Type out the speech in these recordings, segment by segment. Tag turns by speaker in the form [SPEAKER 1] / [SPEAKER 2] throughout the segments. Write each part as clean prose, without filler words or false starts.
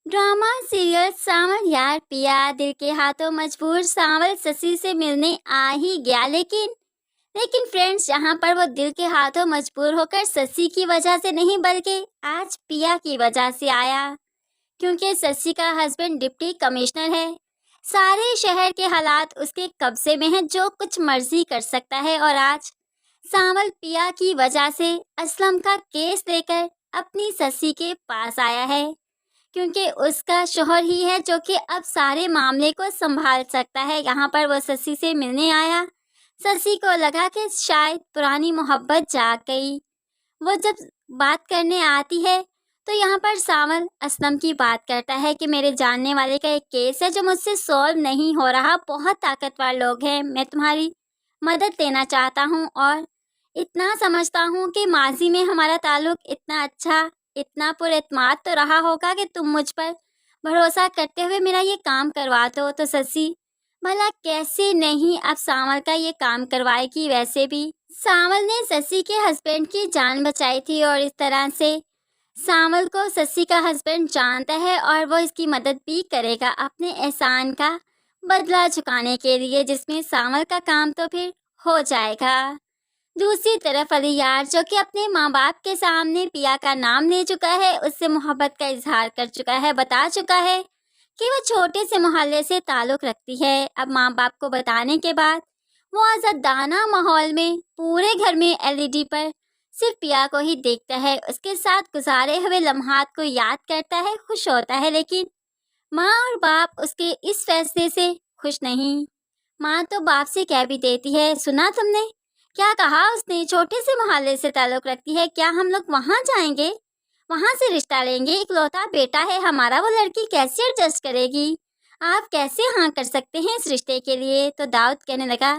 [SPEAKER 1] Drama serial सांवल यार पिया दिल के हाथों मजबूर सांवल शशि से मिलने आ ही गया लेकिन फ्रेंड्स यहाँ पर वो दिल के हाथों मजबूर होकर शशि की वजह से नहीं बल्कि आज पिया की वजह से आया, क्योंकि शशि का हस्बैंड डिप्टी कमिश्नर है। सारे शहर के हालात उसके कब्जे में हैं, जो कुछ मर्जी कर सकता है। और आज सांवल पिया की वजह से असलम का केस लेकर अपनी शशि के पास आया है, क्योंकि उसका शोहर ही है जो कि अब सारे मामले को संभाल सकता है। यहाँ पर वो शशि से मिलने आया। शशि को लगा कि शायद पुरानी मोहब्बत जाग गई। वो जब बात करने आती है तो यहाँ पर सांवल असलम की बात करता है कि मेरे जानने वाले का एक केस है जो मुझसे सॉल्व नहीं हो रहा। बहुत ताकतवर लोग हैं, मैं तुम्हारी मदद लेना चाहता हूँ और इतना समझता हूँ कि माजी में हमारा ताल्लुक इतना अच्छा, इतना पुरएतमाद तो रहा होगा कि तुम मुझ पर भरोसा करते हुए मेरा ये काम करवा दो। तो शशि भला कैसे नहीं अब सांवल का ये काम करवाएगी। वैसे भी सांवल ने शशि के हस्बैंड की जान बचाई थी और इस तरह से सांवल को शशि का हस्बैंड जानता है और वो इसकी मदद भी करेगा अपने एहसान का बदला चुकाने के लिए, जिसमें सांवल का काम तो फिर हो जाएगा। दूसरी तरफ अली यार, जो कि अपने माँ बाप के सामने पिया का नाम ले चुका है, उससे मोहब्बत का इजहार कर चुका है, बता चुका है कि वो छोटे से मोहल्ले से ताल्लुक़ रखती है। अब माँ बाप को बताने के बाद वो आज़ादाना माहौल में पूरे घर में एलईडी पर सिर्फ पिया को ही देखता है, उसके साथ गुजारे हुए लम्हात को याद करता है, खुश होता है। लेकिन माँ और बाप उसके इस फैसले से खुश नहीं। माँ तो बाप से कह भी देती है, सुना तुमने क्या कहा उसने, छोटे से मोहल्ले से ताल्लुक़ रखती है, क्या हम लोग वहाँ जाएंगे, वहाँ से रिश्ता लेंगे, इकलौता बेटा है हमारा, वो लड़की कैसे एडजस्ट करेगी, आप कैसे हाँ कर सकते हैं इस रिश्ते के लिए। तो दाऊद कहने लगा,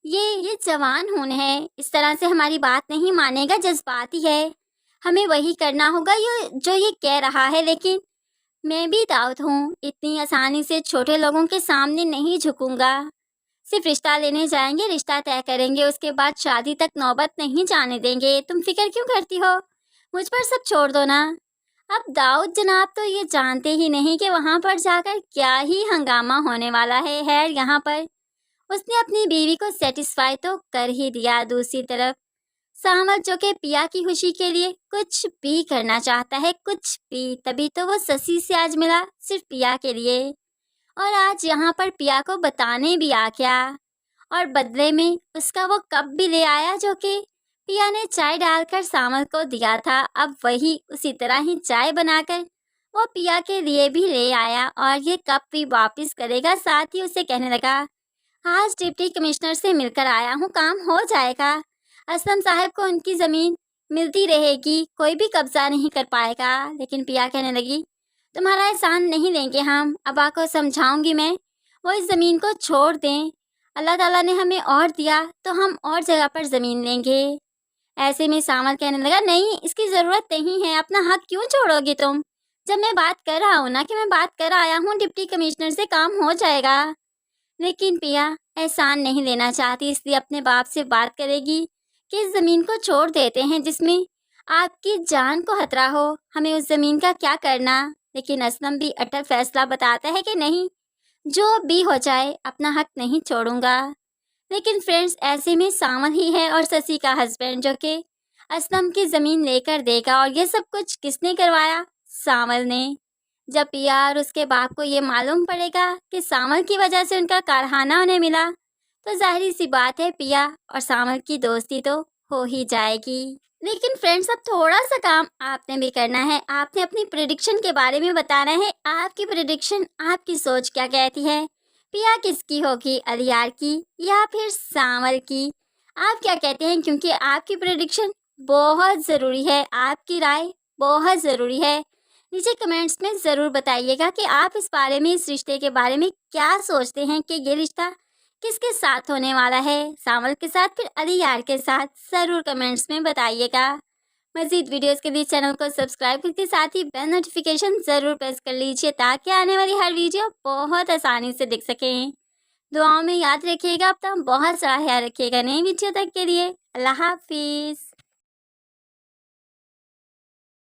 [SPEAKER 1] ये जवान खून है, इस तरह से हमारी बात नहीं मानेगा, जज्बाती है, हमें वही करना होगा जो ये कह रहा है। लेकिन मैं भी दाऊद हूँ, इतनी आसानी से छोटे लोगों के सामने नहीं झुकूंगा। सिर्फ रिश्ता लेने जाएंगे, रिश्ता तय करेंगे, उसके बाद शादी तक नौबत नहीं जाने देंगे। तुम फिक्र क्यों करती हो, मुझ पर सब छोड़ दो ना। अब दाऊद जनाब तो ये जानते ही नहीं कि वहाँ पर जाकर क्या ही हंगामा होने वाला है। खैर, यहाँ पर उसने अपनी बीवी को सेटिस्फाई तो कर ही दिया। दूसरी तरफ सांवल, जो कि पिया की खुशी के लिए कुछ भी करना चाहता है, कुछ भी, तभी तो वो शशि से आज मिला, सिर्फ पिया के लिए। और आज यहाँ पर पिया को बताने भी आ गया और बदले में उसका वो कप भी ले आया जो कि पिया ने चाय डालकर सांवल को दिया था। अब वही उसी तरह ही चाय बनाकर वो पिया के लिए भी ले आया और ये कप भी वापस करेगा। साथ ही उसे कहने लगा, आज डिप्टी कमिश्नर से मिलकर आया हूँ, काम हो जाएगा, असलम साहब को उनकी ज़मीन मिलती रहेगी, कोई भी कब्जा नहीं कर पाएगा। लेकिन पिया कहने लगी, तुम्हारा एहसान नहीं लेंगे हम, अब्बा को समझाऊंगी मैं, वो इस ज़मीन को छोड़ दें, अल्लाह ताला ने हमें और दिया तो हम और जगह पर ज़मीन लेंगे। ऐसे में सांवल कहने लगा, नहीं, इसकी ज़रूरत नहीं है, अपना हक क्यों छोड़ोगी तुम, जब मैं बात कर रहा हूँ ना कि मैं बात कर आया हूँ डिप्टी कमिश्नर से, काम हो जाएगा। लेकिन पिया एहसान नहीं लेना चाहती, इसलिए अपने बाप से बात करेगी कि इस ज़मीन को छोड़ देते हैं जिसमें आपकी जान को खतरा हो, हमें उस ज़मीन का क्या करना। लेकिन असलम भी अटल फैसला बताता है कि नहीं, जो भी हो जाए अपना हक नहीं छोड़ूंगा। लेकिन फ्रेंड्स, ऐसे में सांवल ही है और शशि का हस्बैंड जो कि असलम की ज़मीन लेकर देगा। और ये सब कुछ किसने करवाया, सांवल ने। जब पिया और उसके बाप को ये मालूम पड़ेगा कि सांवल की वजह से उनका कारखाना उन्हें मिला, तो जाहिर सी बात है पिया और सांवल की दोस्ती तो हो ही जाएगी। लेकिन फ्रेंड्स, अब थोड़ा सा काम आपने भी करना है, आपने अपनी प्रेडिक्शन के बारे में बताना है। आपकी प्रेडिक्शन, आपकी सोच क्या कहती है, पिया किसकी होगी, अलियार की या फिर सांवल की, आप क्या कहते हैं, क्योंकि आपकी प्रेडिक्शन बहुत ज़रूरी है, आपकी राय बहुत ज़रूरी है। नीचे कमेंट्स में ज़रूर बताइएगा कि आप इस बारे में, इस रिश्ते के बारे में क्या सोचते हैं कि ये रिश्ता किसके साथ होने वाला है, सांवल के साथ फिर अलियार के साथ, ज़रूर कमेंट्स में बताइएगा। मज़ीद वीडियोस के लिए चैनल को सब्सक्राइब करके साथ ही बेल नोटिफिकेशन ज़रूर प्रेस कर लीजिए ताकि आने वाली हर वीडियो बहुत आसानी से दिख सकें। दुआओं में याद रखिएगा, अपना बहुत सारा ख्याल रखिएगा। नई वीडियो तक के लिए अल्लाह हाफिज़।